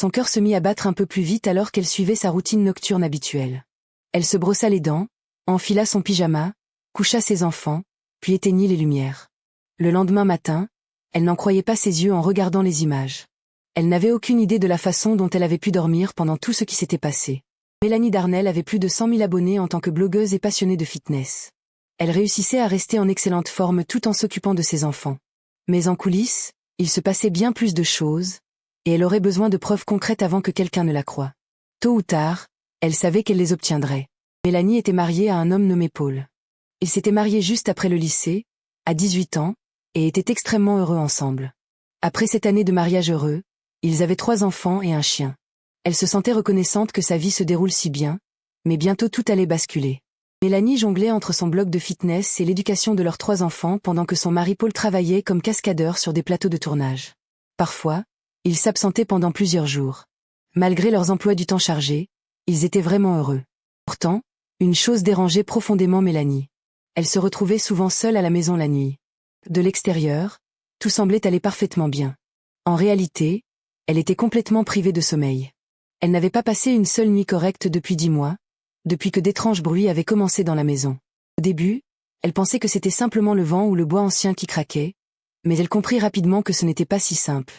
Son cœur se mit à battre un peu plus vite alors qu'elle suivait sa routine nocturne habituelle. Elle se brossa les dents, enfila son pyjama, coucha ses enfants, puis éteignit les lumières. Le lendemain matin, elle n'en croyait pas ses yeux en regardant les images. Elle n'avait aucune idée de la façon dont elle avait pu dormir pendant tout ce qui s'était passé. Mélanie Darnell avait plus de 100 000 abonnés en tant que blogueuse et passionnée de fitness. Elle réussissait à rester en excellente forme tout en s'occupant de ses enfants. Mais en coulisses, il se passait bien plus de choses, et elle aurait besoin de preuves concrètes avant que quelqu'un ne la croie. Tôt ou tard, elle savait qu'elle les obtiendrait. Mélanie était mariée à un homme nommé Paul. Ils s'étaient mariés juste après le lycée, à 18 ans, et étaient extrêmement heureux ensemble. Après cette année de mariage heureux, ils avaient 3 enfants et un chien. Elle se sentait reconnaissante que sa vie se déroule si bien, mais bientôt tout allait basculer. Mélanie jonglait entre son blog de fitness et l'éducation de leurs 3 enfants pendant que son mari Paul travaillait comme cascadeur sur des plateaux de tournage. Parfois, ils s'absentaient pendant plusieurs jours. Malgré leurs emplois du temps chargés, ils étaient vraiment heureux. Pourtant, une chose dérangeait profondément Mélanie. Elle se retrouvait souvent seule à la maison la nuit. De l'extérieur, tout semblait aller parfaitement bien. En réalité, elle était complètement privée de sommeil. Elle n'avait pas passé une seule nuit correcte depuis 10 mois, depuis que d'étranges bruits avaient commencé dans la maison. Au début, elle pensait que c'était simplement le vent ou le bois ancien qui craquait, mais elle comprit rapidement que ce n'était pas si simple.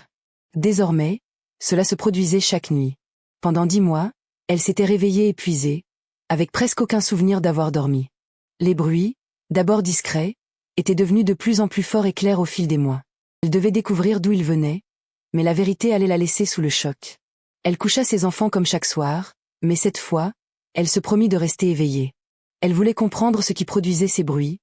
Désormais, cela se produisait chaque nuit. Pendant 10 mois, elle s'était réveillée épuisée, avec presque aucun souvenir d'avoir dormi. Les bruits, d'abord discrets, étaient devenus de plus en plus forts et clairs au fil des mois. Elle devait découvrir d'où ils venaient, mais la vérité allait la laisser sous le choc. Elle coucha ses enfants comme chaque soir, mais cette fois, elle se promit de rester éveillée. Elle voulait comprendre ce qui produisait ces bruits,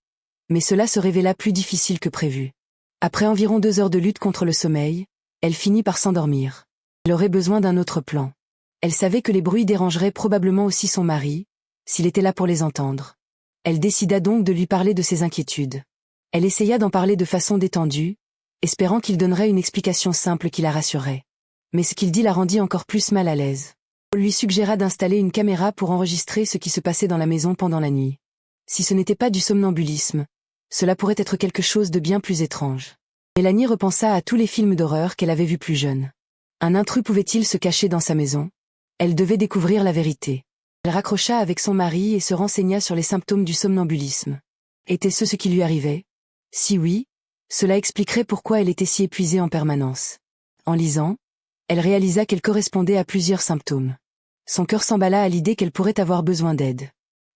mais cela se révéla plus difficile que prévu. Après environ 2 heures de lutte contre le sommeil, elle finit par s'endormir. Elle aurait besoin d'un autre plan. Elle savait que les bruits dérangeraient probablement aussi son mari, s'il était là pour les entendre. Elle décida donc de lui parler de ses inquiétudes. Elle essaya d'en parler de façon détendue, espérant qu'il donnerait une explication simple qui la rassurerait. Mais ce qu'il dit la rendit encore plus mal à l'aise. Paul lui suggéra d'installer une caméra pour enregistrer ce qui se passait dans la maison pendant la nuit. Si ce n'était pas du somnambulisme, cela pourrait être quelque chose de bien plus étrange. Mélanie repensa à tous les films d'horreur qu'elle avait vus plus jeune. Un intrus pouvait-il se cacher dans sa maison? Elle devait découvrir la vérité. Elle raccrocha avec son mari et se renseigna sur les symptômes du somnambulisme. Était-ce ce qui lui arrivait? Si oui, cela expliquerait pourquoi elle était si épuisée en permanence. En lisant, elle réalisa qu'elle correspondait à plusieurs symptômes. Son cœur s'emballa à l'idée qu'elle pourrait avoir besoin d'aide.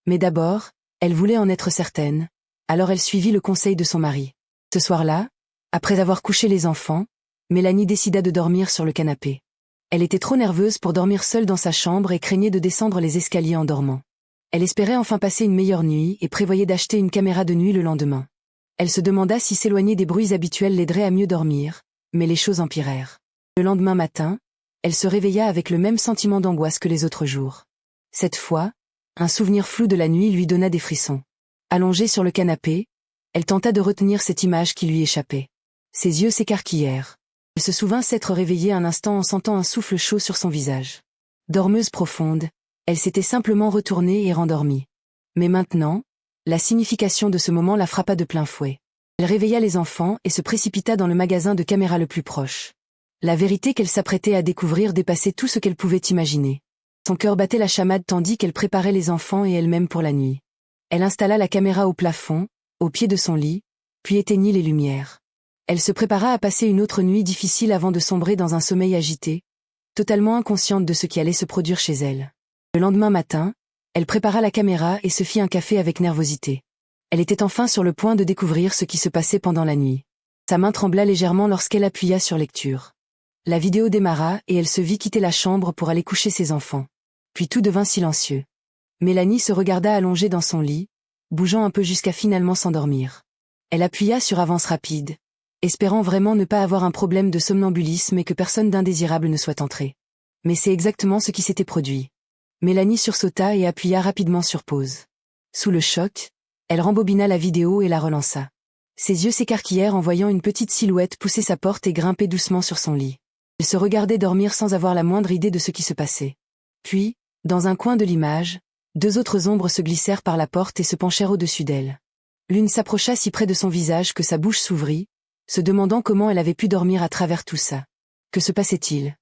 Mais d'abord, elle voulait en être certaine, alors elle suivit le conseil de son mari. Ce soir-là, après avoir couché les enfants, Mélanie décida de dormir sur le canapé. Elle était trop nerveuse pour dormir seule dans sa chambre et craignait de descendre les escaliers en dormant. Elle espérait enfin passer une meilleure nuit et prévoyait d'acheter une caméra de nuit le lendemain. Elle se demanda si s'éloigner des bruits habituels l'aiderait à mieux dormir, mais les choses empirèrent. Le lendemain matin, elle se réveilla avec le même sentiment d'angoisse que les autres jours. Cette fois, un souvenir flou de la nuit lui donna des frissons. Allongée sur le canapé, elle tenta de retenir cette image qui lui échappait. Ses yeux s'écarquillèrent. Elle se souvint s'être réveillée un instant en sentant un souffle chaud sur son visage. Dormeuse profonde, elle s'était simplement retournée et rendormie. Mais maintenant, la signification de ce moment la frappa de plein fouet. Elle réveilla les enfants et se précipita dans le magasin de caméras le plus proche. La vérité qu'elle s'apprêtait à découvrir dépassait tout ce qu'elle pouvait imaginer. Son cœur battait la chamade tandis qu'elle préparait les enfants et elle-même pour la nuit. Elle installa la caméra au plafond, au pied de son lit, puis éteignit les lumières. Elle se prépara à passer une autre nuit difficile avant de sombrer dans un sommeil agité, totalement inconsciente de ce qui allait se produire chez elle. Le lendemain matin, elle prépara la caméra et se fit un café avec nervosité. Elle était enfin sur le point de découvrir ce qui se passait pendant la nuit. Sa main trembla légèrement lorsqu'elle appuya sur lecture. La vidéo démarra et elle se vit quitter la chambre pour aller coucher ses enfants. Puis tout devint silencieux. Mélanie se regarda allongée dans son lit, bougeant un peu jusqu'à finalement s'endormir. Elle appuya sur avance rapide, espérant vraiment ne pas avoir un problème de somnambulisme et que personne d'indésirable ne soit entré. Mais c'est exactement ce qui s'était produit. Mélanie sursauta et appuya rapidement sur pause. Sous le choc, elle rembobina la vidéo et la relança. Ses yeux s'écarquillèrent en voyant une petite silhouette pousser sa porte et grimper doucement sur son lit. Elle se regardait dormir sans avoir la moindre idée de ce qui se passait. Puis, dans un coin de l'image, 2 autres ombres se glissèrent par la porte et se penchèrent au-dessus d'elle. L'une s'approcha si près de son visage que sa bouche s'ouvrit, se demandant comment elle avait pu dormir à travers tout ça. Que se passait-il?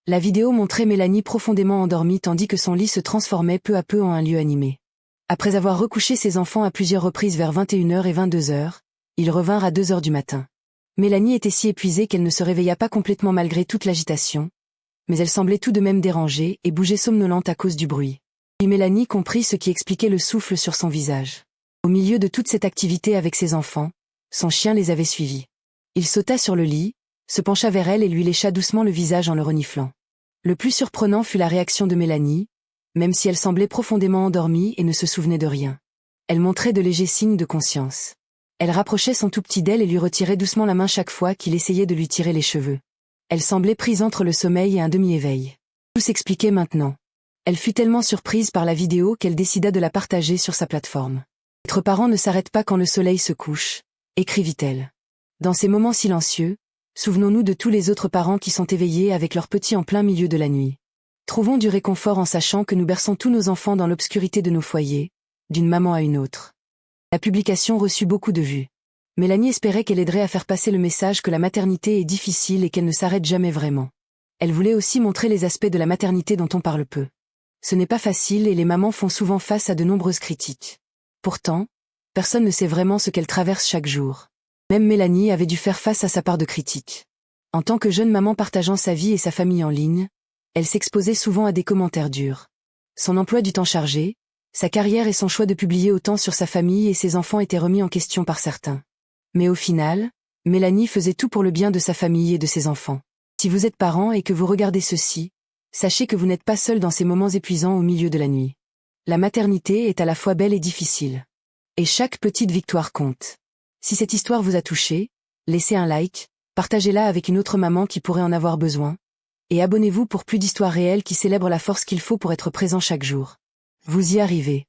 La vidéo montrait Mélanie profondément endormie tandis que son lit se transformait peu à peu en un lieu animé. Après avoir recouché ses enfants à plusieurs reprises vers 21h et 22h, ils revinrent à 2h du matin. Mélanie était si épuisée qu'elle ne se réveilla pas complètement malgré toute l'agitation, mais elle semblait tout de même dérangée et bougeait somnolente à cause du bruit. Puis Mélanie comprit ce qui expliquait le souffle sur son visage. Au milieu de toute cette activité avec ses enfants, son chien les avait suivis. Il sauta sur le lit, se pencha vers elle et lui lécha doucement le visage en le reniflant. Le plus surprenant fut la réaction de Mélanie, même si elle semblait profondément endormie et ne se souvenait de rien. Elle montrait de légers signes de conscience. Elle rapprochait son tout petit d'elle et lui retirait doucement la main chaque fois qu'il essayait de lui tirer les cheveux. Elle semblait prise entre le sommeil et un demi-éveil. Tout s'expliquait maintenant. Elle fut tellement surprise par la vidéo qu'elle décida de la partager sur sa plateforme. « Être parent ne s'arrête pas quand le soleil se couche », écrivit-elle. Dans ces moments silencieux, souvenons-nous de tous les autres parents qui sont éveillés avec leurs petits en plein milieu de la nuit. Trouvons du réconfort en sachant que nous berçons tous nos enfants dans l'obscurité de nos foyers, d'une maman à une autre. La publication reçut beaucoup de vues. Mélanie espérait qu'elle aiderait à faire passer le message que la maternité est difficile et qu'elle ne s'arrête jamais vraiment. Elle voulait aussi montrer les aspects de la maternité dont on parle peu. Ce n'est pas facile et les mamans font souvent face à de nombreuses critiques. Pourtant, personne ne sait vraiment ce qu'elle traverse chaque jour. Même Mélanie avait dû faire face à sa part de critiques. En tant que jeune maman partageant sa vie et sa famille en ligne, elle s'exposait souvent à des commentaires durs. Son emploi du temps chargé, sa carrière et son choix de publier autant sur sa famille et ses enfants étaient remis en question par certains. Mais au final, Mélanie faisait tout pour le bien de sa famille et de ses enfants. Si vous êtes parent et que vous regardez ceci, sachez que vous n'êtes pas seul dans ces moments épuisants au milieu de la nuit. La maternité est à la fois belle et difficile. Et chaque petite victoire compte. Si cette histoire vous a touché, laissez un like, partagez-la avec une autre maman qui pourrait en avoir besoin, et abonnez-vous pour plus d'histoires réelles qui célèbrent la force qu'il faut pour être présent chaque jour. Vous y arrivez.